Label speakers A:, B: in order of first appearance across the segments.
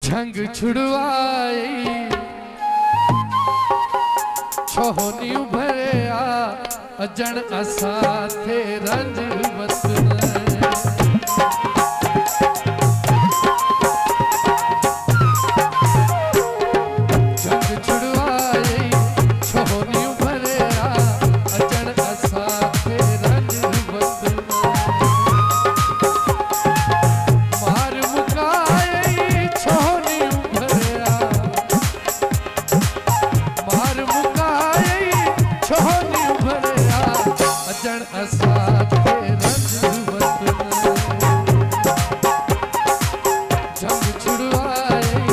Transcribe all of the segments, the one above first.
A: जंग छुड़वाई छोहनी भरिया अजन असा थे रंज वतन जंग छुड़वाई छोहनी भरिया अजन असा थे रंज वतन मार मुकाई छोहनी भरिया मार मुकाई छोहनी भरिया अजन असा थे रंज वतन जंग छुड़वाई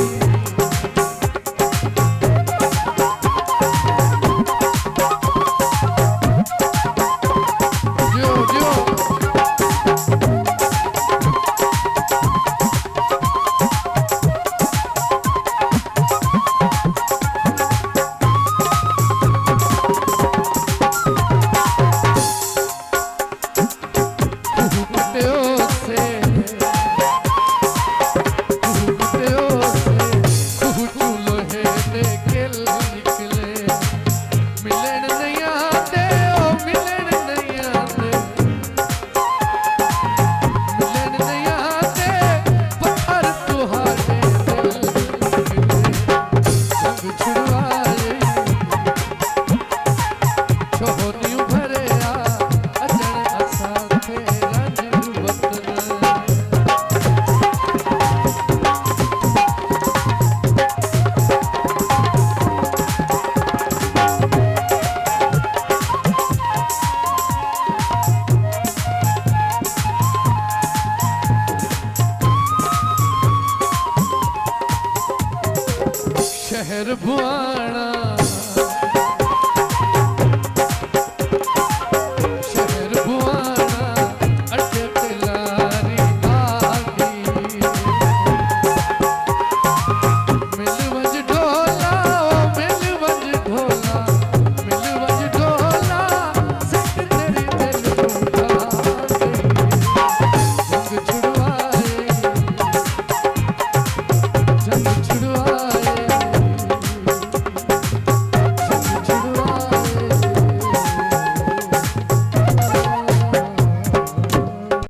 A: जो जो शहर भुआना